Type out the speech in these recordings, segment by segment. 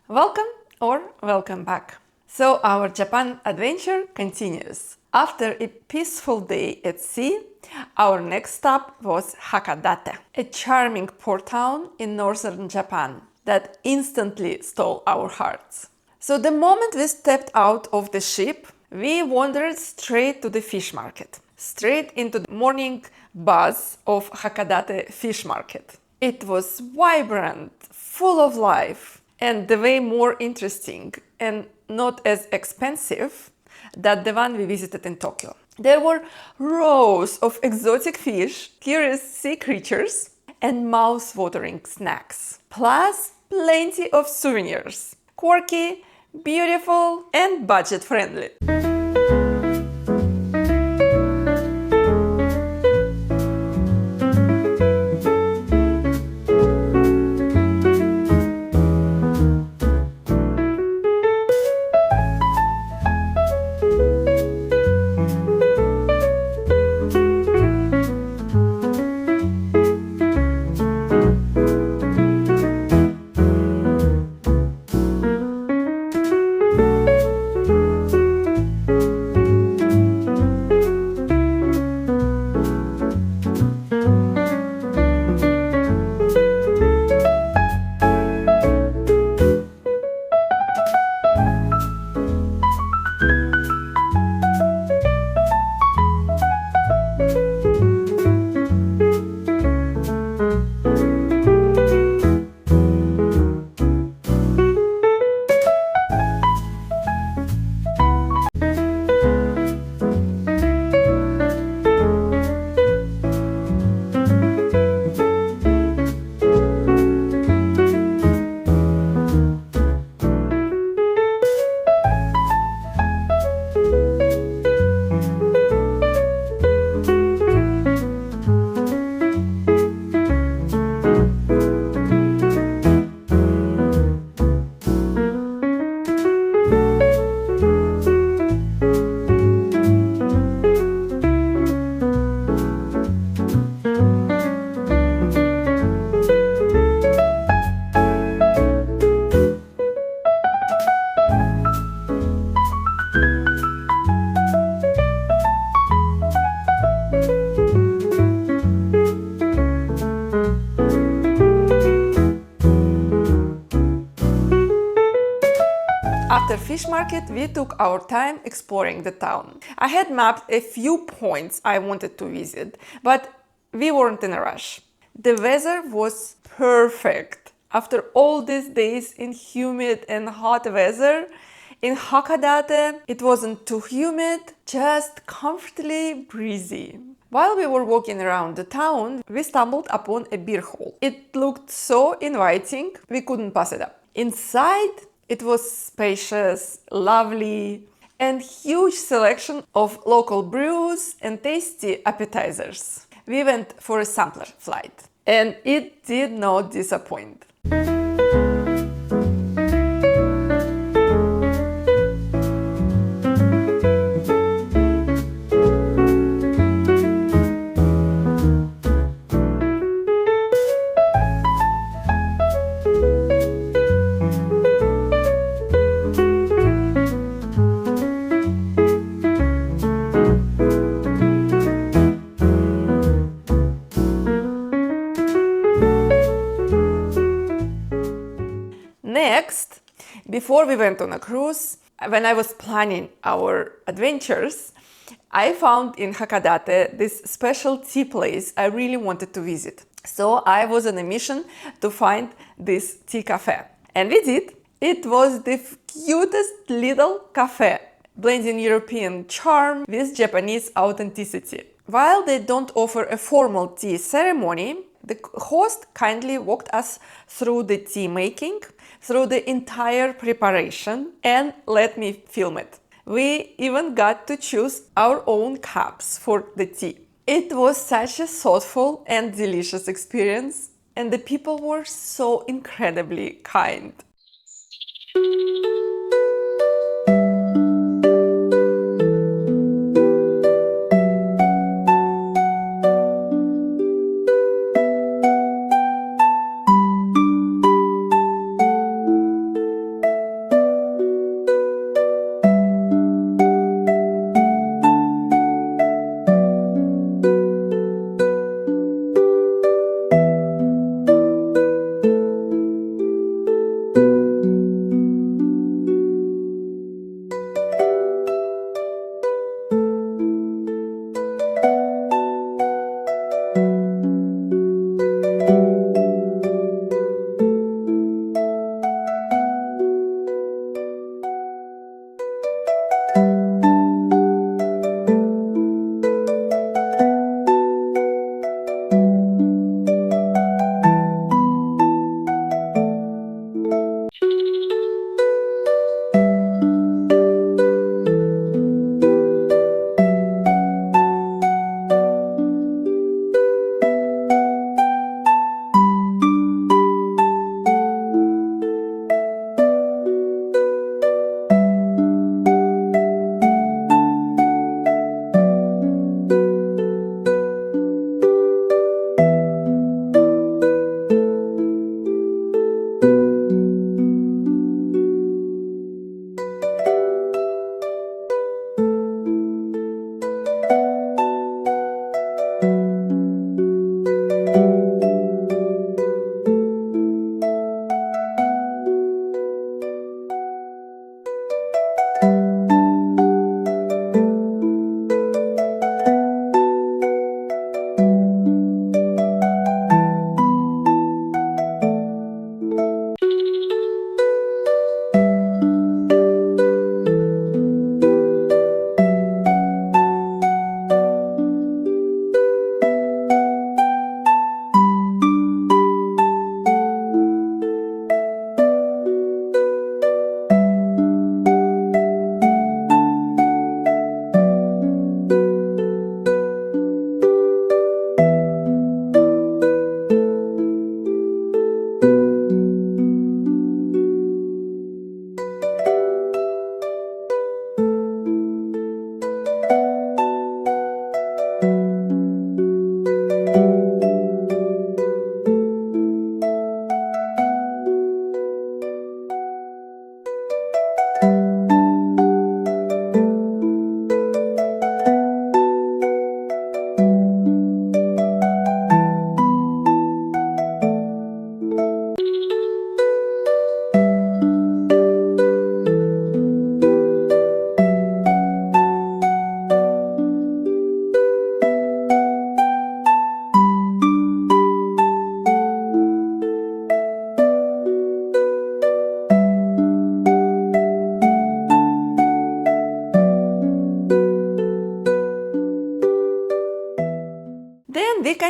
Welcome or welcome back. So our Japan adventure continues. After a peaceful day at sea, our next stop was Hakodate, a charming port town in northern Japan that instantly stole our hearts. So the moment we stepped out of the ship, we wandered straight to the fish market, straight into the morning buzz of Hakodate fish market. It was vibrant, full of life, and the way more interesting and not as expensive than the one we visited in Tokyo. There were rows of exotic fish, curious sea creatures, and mouth-watering snacks, plus plenty of souvenirs, quirky, beautiful, and budget-friendly. After fish market, we took our time exploring the town. I had mapped a few points I wanted to visit, but we weren't in a rush. The weather was perfect. After all these days in humid and hot weather, in Hakodate, it wasn't too humid, just comfortably breezy. While we were walking around the town, we stumbled upon a beer hall. It looked so inviting, we couldn't pass it up. Inside, it was spacious, lovely, and huge selection of local brews and tasty appetizers. We went for a sampler flight, and it did not disappoint. Next, before we went on a cruise, when I was planning our adventures, I found in Hakodate this special tea place I really wanted to visit. So I was on a mission to find this tea cafe. And we did. It was the cutest little cafe, blending European charm with Japanese authenticity. While they don't offer a formal tea ceremony, the host kindly walked us through the tea making, through the entire preparation, and let me film it. We even got to choose our own cups for the tea. It was such a thoughtful and delicious experience, and the people were so incredibly kind.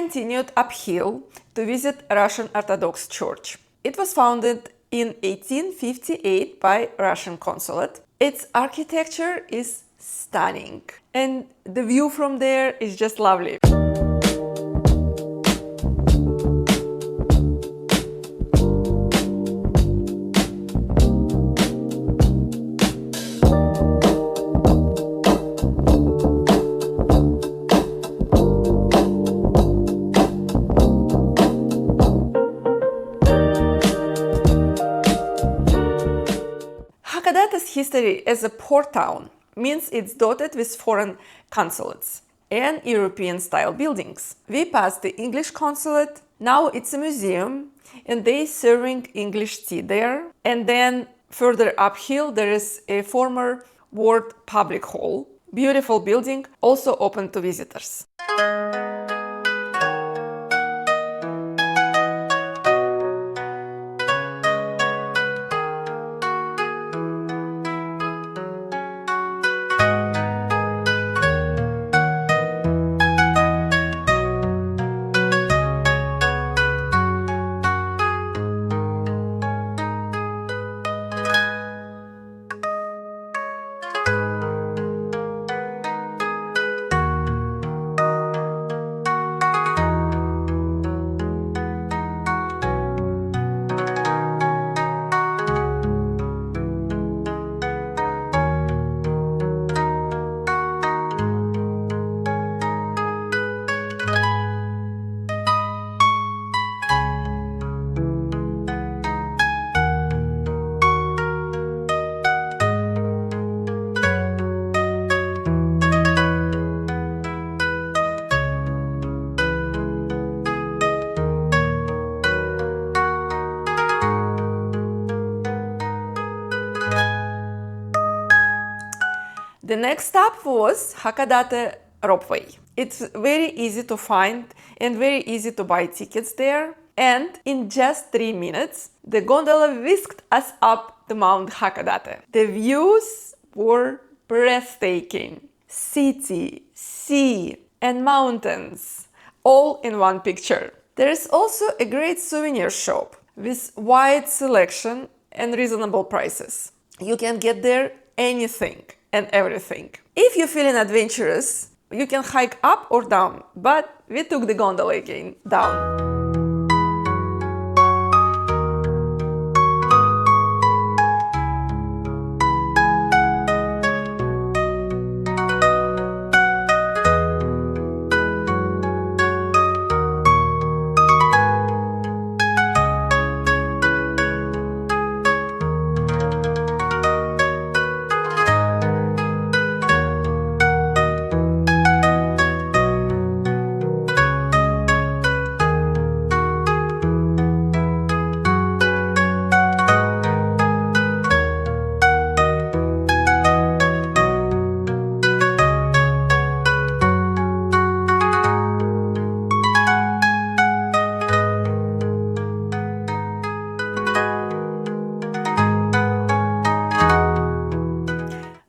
continued uphill to visit Russian Orthodox Church. It was founded in 1858 by Russian consulate. Its architecture is stunning, and the view from there is just lovely. Hakodate's history as a port town means it's dotted with foreign consulates and European-style buildings. We passed the English consulate, now it's a museum, and they're serving English tea there. And then further uphill there is a former Ward Public Hall, beautiful building, also open to visitors. The next stop was Hakodate Ropeway. It's very easy to find and very easy to buy tickets there. And in just 3 minutes, the gondola whisked us up the Mount Hakodate. The views were breathtaking. City, sea, and mountains, all in one picture. There is also a great souvenir shop with wide selection and reasonable prices. You can get there anything and everything. If you're feeling adventurous, you can hike up or down, but we took the gondola again down.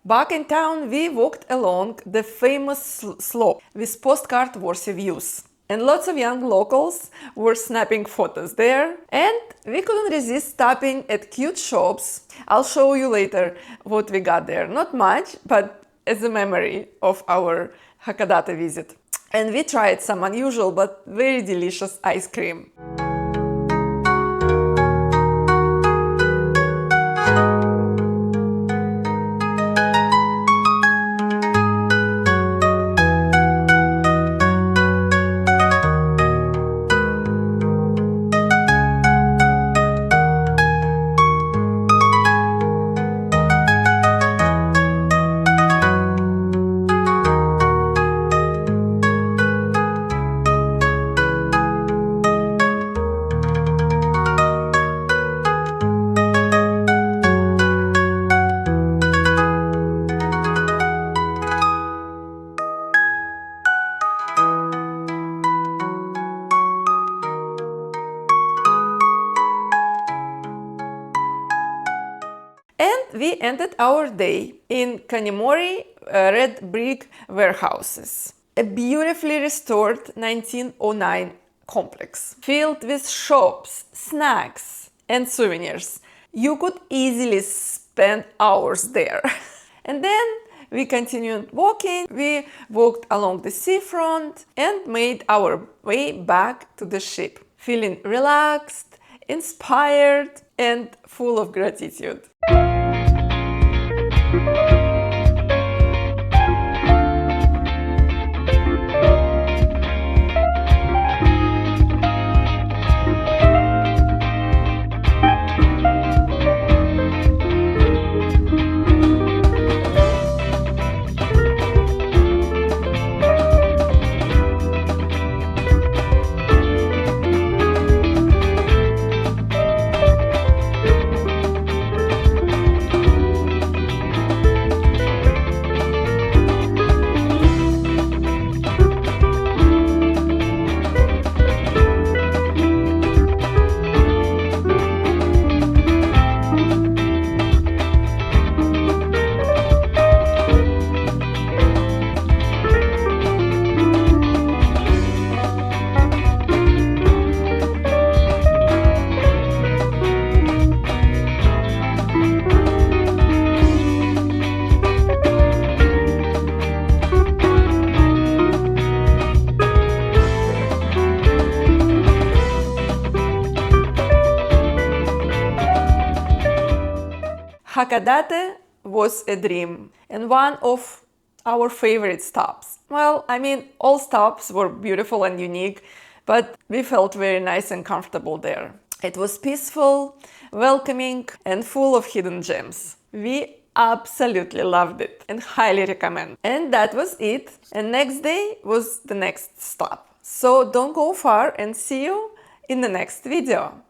Back in town, we walked along the famous slope with postcard-worthy views. And lots of young locals were snapping photos there. And we couldn't resist stopping at cute shops. I'll show you later what we got there. Not much, but as a memory of our Hakodate visit. And we tried some unusual but very delicious ice cream. We ended our day in Kanemori Red Brick Warehouses. a beautifully restored 1909 complex, filled with shops, snacks, and souvenirs. You could easily spend hours there. And then we continued walking. We walked along the seafront and made our way back to the ship, feeling relaxed, inspired, and full of gratitude. Hakodate was a dream and one of our favorite stops. Well, I mean, all stops were beautiful and unique, but we felt very nice and comfortable there. It was peaceful, welcoming, and full of hidden gems. We absolutely loved it and highly recommend. And that was it. And next day was the next stop. So don't go far and see you in the next video.